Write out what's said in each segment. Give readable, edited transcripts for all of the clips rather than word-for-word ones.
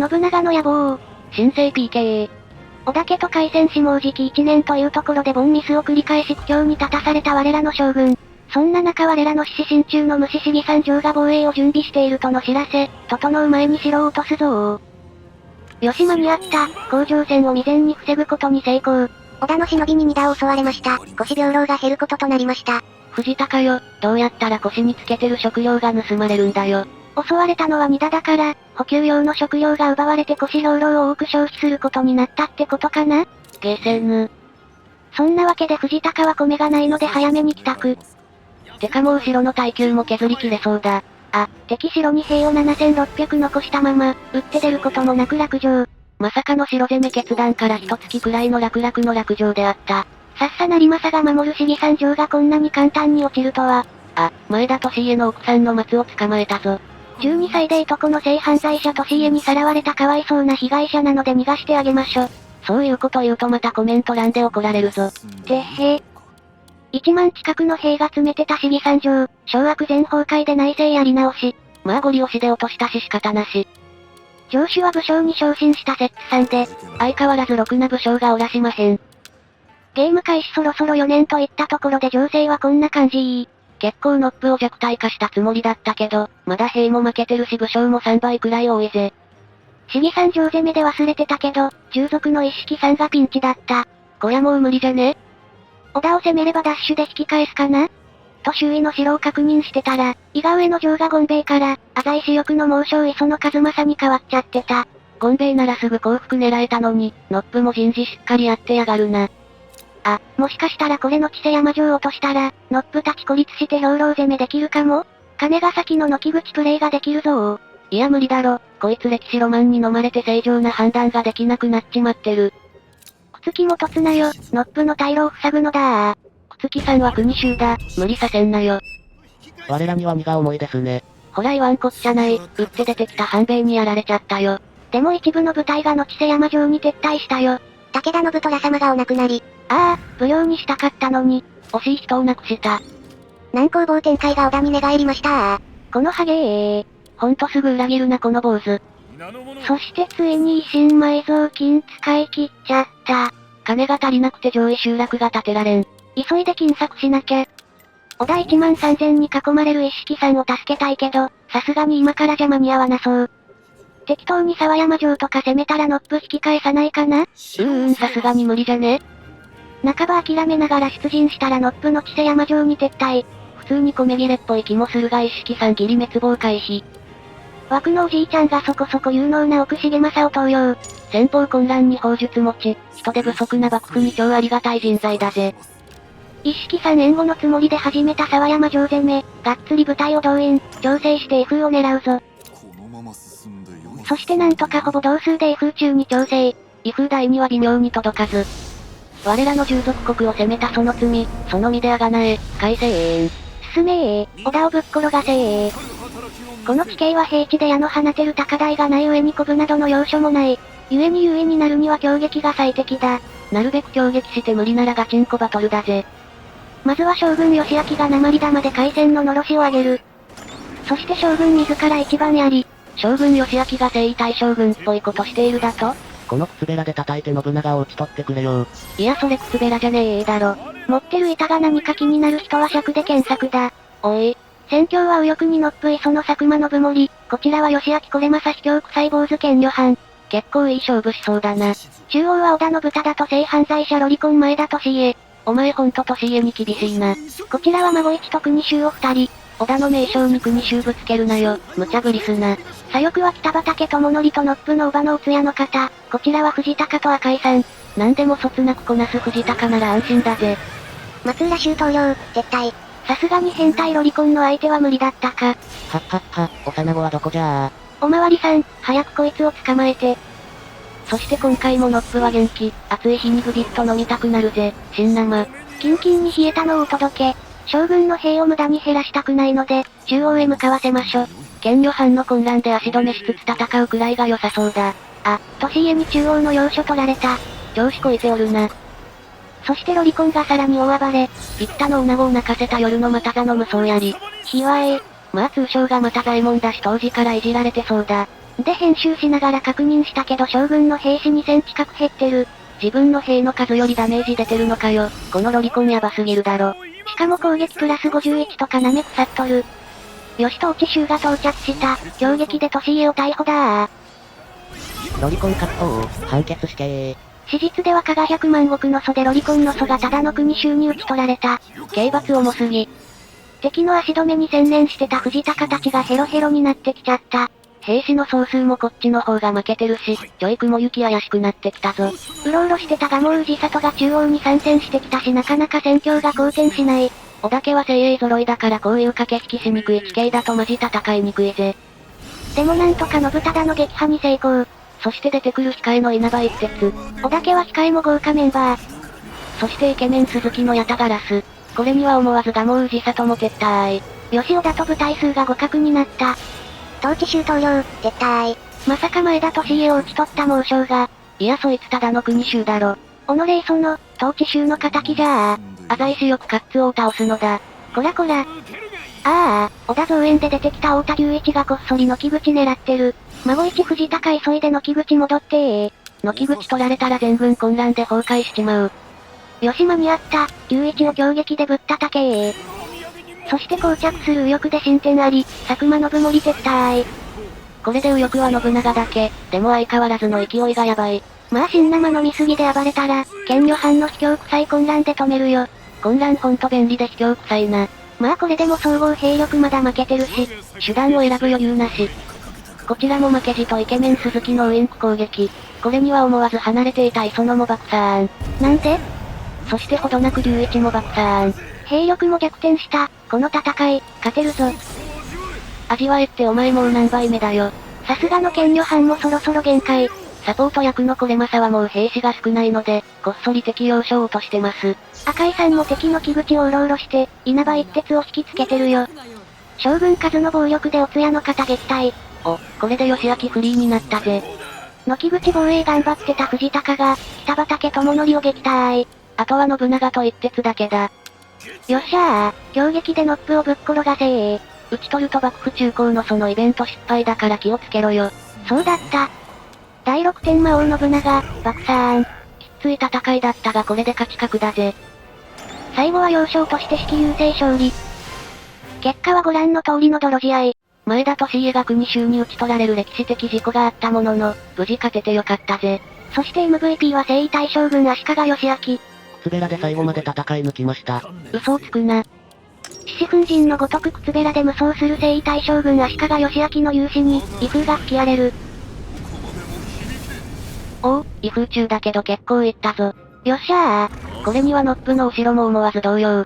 信長の野望。新生 PKA。織田家と開戦しもうじき1年というところで凡ミスを繰り返し苦境に立たされた我らの将軍。そんな中我らの獅子心中の虫市議参上が防衛を準備しているとの知らせ、整う前に城を落とすぞー。よし間に合った、甲状腺を未然に防ぐことに成功。織田の忍びに2打を襲われました。腰病老が減ることとなりました。藤高よ、どうやったら腰につけてる食料が盗まれるんだよ。襲われたのは2打だから、補給用の食料が奪われて腰兵糧を多く消費することになったってことかな？ゲーセン。そんなわけで藤高は米がないので早めに帰宅。てかもう城の耐久も削り切れそうだ。あ、敵城に兵を7600残したまま、打って出ることもなく落城。まさかの城攻め決断から一月くらいの楽々の落城であった。さっさ成政が守る市議参上がこんなに簡単に落ちるとは。あ、前田利家の奥さんの松を捕まえたぞ。12歳でいとこの性犯罪者利家にさらわれたかわいそうな被害者なので逃がしてあげましょ。そういうこと言うとまたコメント欄で怒られるぞ。てっへー。1万近くの兵が詰めてた市議参上、掌握全崩壊で内政やり直し。まあゴリ押しで落としたし仕方なし。上司は武将に昇進した摂津さんで、相変わらずろくな武将がおらしまへん。ゲーム開始そろそろ4年といったところで情勢はこんな感じ。結構ノップを弱体化したつもりだったけど、まだ兵も負けてるし武将も3倍くらい多いぜ。市議参上攻めで忘れてたけど、従属の一式さんがピンチだった。こりゃもう無理じゃね？織田を攻めればダッシュで引き返すかなと周囲の城を確認してたら、伊賀上の城が権兵衛から、浅井主翼の猛将磯野和正に変わっちゃってた。権兵衛ならすぐ降伏狙えたのに、ノップも人事しっかりやってやがるな。あ、もしかしたらこれの千世山城を落としたら、ノップたち孤立して兵糧攻めできるかも？金ヶ崎の軒口プレイができるぞー。いや無理だろ、こいつ歴史ロマンに飲まれて正常な判断ができなくなっちまってる。くつきもとつなよ、ノップの退路を塞ぐのだー。くつきさんは国衆だ、無理させんなよ。我らには荷が重いですね。ほら言わんこっちゃない、打って出てきた半兵衛にやられちゃったよ。でも一部の部隊が野千世山城に撤退したよ。武田信虎様がお亡くなり。ああ、武領にしたかったのに、惜しい人を亡くした。難攻防展開が織田に寝返りましたこのハゲー。ほんとすぐ裏切るなこの坊主。そしてついに維新埋蔵金使い切っちゃった。金が足りなくて上位集落が建てられん。急いで金策しなきゃ。織田1万3000に囲まれる一式さんを助けたいけど、さすがに今からじゃ間に合わなそう。適当に沢山城とか攻めたらノップ引き返さないかな？さすがに無理じゃね？半ば諦めながら出陣したらノップの千世山城に撤退。普通に米切れっぽい気もするが一式さんギリ滅亡回避。枠のおじいちゃんがそこそこ有能な奥重政を登用。先方混乱に砲術持ち、人手不足な幕府に超ありがたい人材だぜ。一式さん援護のつもりで始めた沢山城攻め、がっつり部隊を動員、調整して A 風を狙うぞ。そしてなんとかほぼ同数で A 風中に調整。威風台には微妙に届かず。我らの従属国を攻めたその罪、その身であがなえ、改正進め織田をぶっ転がせこの地形は平地で矢の放てる高台がない上にコブなどの要所もない。故になるには強撃が最適だ。なるべく強撃して無理ならガチンコバトルだぜ。まずは将軍義明が鉛玉で海戦ののろしを上げる。そして将軍自ら一番やり。将軍義明が征夷大将軍っぽいことしているだと？この靴べらで叩いて信長を討ち取ってくれよ。いやそれ靴べらじゃねえだろ。持ってる板が何か気になる人は尺で検索だ。おい。戦況は右翼にのっぷいその佐久間信盛。こちらは義明これ正卑怯臭い坊主兼旅藩。結構いい勝負しそうだな。中央は織田信忠と性犯罪者ロリコン前田利家。お前ほんと利家に厳しいな。こちらは孫一と国衆を二人。織田の名将に国衆ぶつけるなよ、無茶ぶりすな。左翼は北畠智則とノップの乳母のお通夜の方。こちらは藤高と赤井さん。なんでもそつなくこなす藤高なら安心だぜ。松浦州統領、撤退。さすがに変態ロリコンの相手は無理だったか。はっはっは、幼子はどこじゃあ。おまわりさん、早くこいつを捕まえて。そして今回もノップは元気、暑い日にグビッと飲みたくなるぜ、新生。キンキンに冷えたのをお届け。将軍の兵を無駄に減らしたくないので、中央へ向かわせましょ。兼旅藩の混乱で足止めしつつ戦うくらいが良さそうだ。あ、利家に中央の要所取られた。調子こいておるな。そしてロリコンがさらに大暴れ。ピッタの女子を泣かせた夜のまた座の無双やり。ひわえ。まあ通称がまた左衛門だし当時からいじられてそうだ。で編集しながら確認したけど将軍の兵士2000近く減ってる。自分の兵の数よりダメージ出てるのかよ。このロリコンヤバすぎるだろ。しかも攻撃プラス51とか舐め腐っとる。よし統治衆が到着した。強撃で年家を逮捕だー。ロリコン確保判決死刑。史実では加賀100万石の祖でロリコンの祖がただの国衆に討ち取られた。刑罰重すぎ。敵の足止めに専念してた藤高たちがヘロヘロになってきちゃった。兵士の総数もこっちの方が負けてるし、ちょい雲行き怪しくなってきたぞ。うろうろしてた蒲生氏里が中央に参戦してきたしなかなか戦況が好転しない。織田家は精鋭揃いだからこういう駆け引きしにくい地形だとマジ戦いにくいぜ。でもなんとか信忠の撃破に成功。そして出てくる控えの稲葉一徹。織田家は控えも豪華メンバー。そしてイケメン鈴木のヤタガラス。これには思わず蒲生氏里も撤退。吉尾田と部隊数が互角になった。統治州投了、撤退。まさか前田利家を討ち取った猛将が。いやそいつただの国衆だろ。己その、統治州の仇じゃあ。浅井氏よくカッツを倒すのだ。こらこら。織田増援で出てきた太田隆一がこっそりの木口狙ってる。孫一藤高急いでの木口戻っての木口取られたら全軍混乱で崩壊しちまう。よし間に合った。隆一を強撃でぶったたけそして膠着する右翼で進展あり、佐久間信盛撤退。これで右翼は信長だけ、でも相変わらずの勢いがやばい。まあ新生飲みすぎで暴れたら、権女藩の卑怯臭い混乱で止めるよ。混乱ほんと便利で卑怯臭いな。まあこれでも総合兵力まだ負けてるし、手段を選ぶ余裕なし。こちらも負けじとイケメン鈴木のウインク攻撃。これには思わず離れていた磯野も爆散。なんで？そしてほどなく隆一も爆散。兵力も逆転した。この戦い、勝てるぞ。味わえってお前もう何倍目だよ。さすがの権女藩もそろそろ限界。サポート役のこれまさはもう兵士が少ないので、こっそり敵要所を落としてます。赤井さんも敵の木口をうろうろして、稲葉一徹を引きつけてるよ。将軍数の暴力でお通夜の方撃退。お、これで義明フリーになったぜ。の木口防衛頑張ってた藤高が、北畠智則を撃退。あとは信長と一徹だけだ。よっしゃー、強撃でノップをぶっ転がせー。撃ち取ると幕府中高のそのイベント失敗だから気をつけろよ。そうだった。第6天魔王信長、爆散。きつい戦いだったがこれで勝ち確だぜ。最後は要衝として式優勢勝利。結果はご覧の通りの泥仕合。前田利家が国衆に討ち取られる歴史的事故があったものの、無事勝ててよかったぜ。そして MVP は征夷大将軍足利義昭。靴べらで最後まで戦い抜きました。嘘をつくな。獅子奮陣のごとく靴べらで無双する征夷大将軍足利義昭の勇姿に、威風が吹き荒れる。おう、威風中だけど結構いったぞ。よっしゃー。これにはノップの後ろも思わず動揺。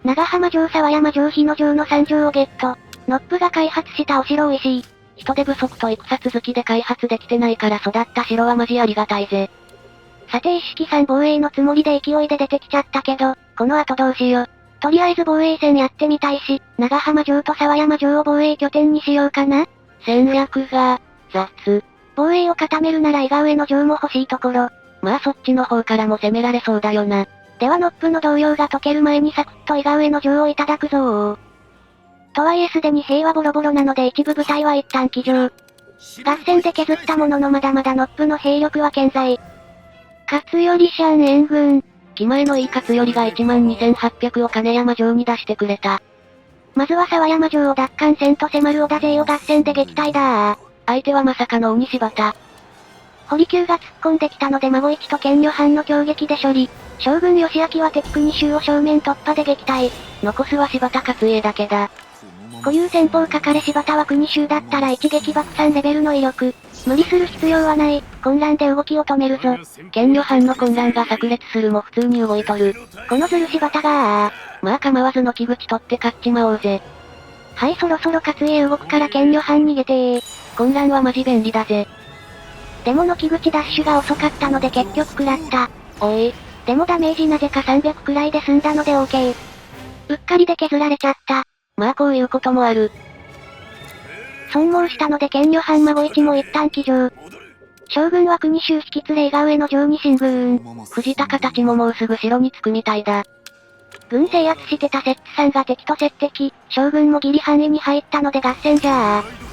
長浜城沢山城日野城の3城をゲット。ノップが開発したお城美味しい。人手不足と戦続きで開発できてないから育った城はマジありがたいぜ。さて一式さん防衛のつもりで勢いで出てきちゃったけど、この後どうしよう。とりあえず防衛戦やってみたいし、長浜城と沢山城を防衛拠点にしようかな。戦略が、雑。防衛を固めるなら伊賀上の城も欲しいところ。まあそっちの方からも攻められそうだよな。ではノップの動揺が解ける前にサクッと伊賀上の城をいただくぞー。とはいえすでに兵はボロボロなので一部部隊は一旦騎乗。合戦で削ったもののまだまだノップの兵力は健在。勝頼シャン援軍。気前のいい勝頼が12800を金山城に出してくれた。まずは沢山城を奪還せんと迫る織田勢を合戦で撃退だー。相手はまさかの鬼柴田。堀急が突っ込んできたので孫一と権女藩の強撃で処理。将軍義昭は敵国衆を正面突破で撃退。残すは柴田勝家だけだ。固有戦法書かれ柴田は国衆だったら一撃爆散レベルの威力。無理する必要はない。混乱で動きを止めるぞ。権女藩の混乱が炸裂するも普通に動いとる。このずる柴田がまあ構わずの木口取って勝っちまおうぜ。はいそろそろ勝家動くから権女藩逃げてー。混乱はマジ便利だぜ。でもの木口ダッシュが遅かったので結局食らった。おい。でもダメージなぜか300くらいで済んだので OK。うっかりで削られちゃった。まあこういうこともある。損耗したので権女藩孫一も一旦騎乗。将軍は国衆引き連れ伊賀上の城に進軍。藤高たちももうすぐ城に着くみたいだ。軍制圧してた摂津さんが敵と接敵。将軍も義理範囲に入ったので合戦じゃー。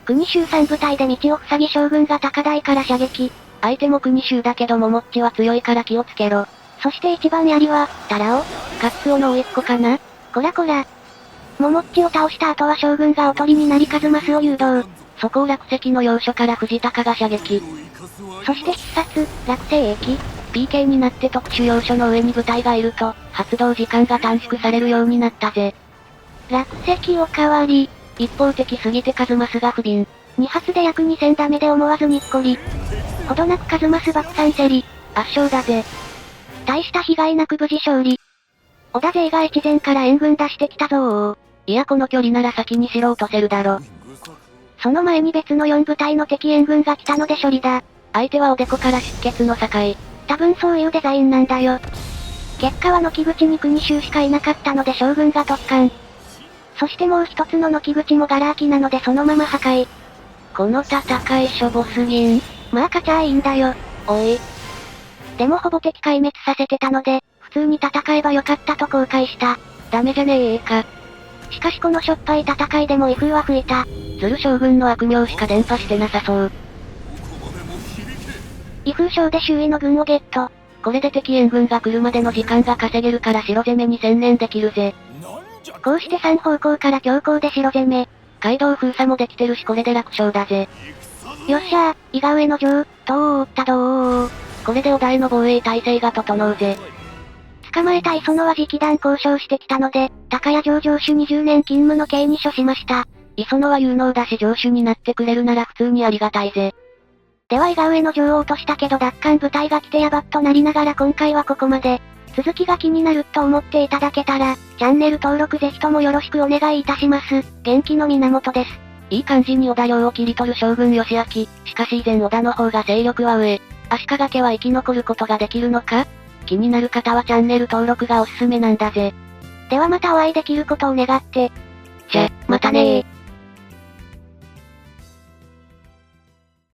国衆3部隊で道を塞ぎ将軍が高台から射撃。相手も国衆だけどももっちは強いから気をつけろ。そして一番槍は、タラオ？カツオの甥っ子かな？こらこら。モモッチを倒した後は将軍がおとりになりカズマスを誘導。そこを落石の要所から藤高が射撃。そして必殺、落石駅。PK になって特殊要所の上に部隊がいると、発動時間が短縮されるようになったぜ。落石おかわり。一方的すぎてカズマスが不憫。2発で約2000ダメで思わずにっこり。ほどなくカズマス爆散競り。圧勝だぜ。大した被害なく無事勝利。織田勢が越前から援軍出してきたぞー。いやこの距離なら先に城落とせるだろ。その前に別の4部隊の敵援軍が来たので処理だ。相手はおでこから出血の境。多分そういうデザインなんだよ。結果は軒口に国衆しかいなかったので将軍が突貫。そしてもう一つの軒口もガラ空きなのでそのまま破壊。この戦いしょぼすぎん。まあ勝ちゃいいんだよ。おい。でもほぼ敵壊滅させてたので、普通に戦えばよかったと後悔した。ダメじゃねえか。しかしこのしょっぱい戦いでも威風は吹いた。鶴将軍の悪名しか伝播してなさそう。威風賞で周囲の軍をゲット。これで敵援軍が来るまでの時間が稼げるから城攻めに専念できるぜ。こうして3方向から強行で城攻め。街道封鎖もできてるしこれで楽勝だぜ。よっしゃー、伊賀上の城、塔を打ったどー。これで織田への防衛体制が整うぜ。捕まえた磯野は直談交渉してきたので、高谷城城主20年勤務の刑に処しました。磯野は有能だし城主になってくれるなら普通にありがたいぜ。では伊賀上の城を落としたけど奪還部隊が来てやばっとなりながら今回はここまで。続きが気になると思っていただけたら、チャンネル登録ぜひともよろしくお願いいたします。元気の源です。いい感じに織田領を切り取る将軍義明。しかし以前織田の方が勢力は上。足利家は生き残ることができるのか？気になる方はチャンネル登録がおすすめなんだぜ。ではまたお会いできることを願って。じゃ、またねー。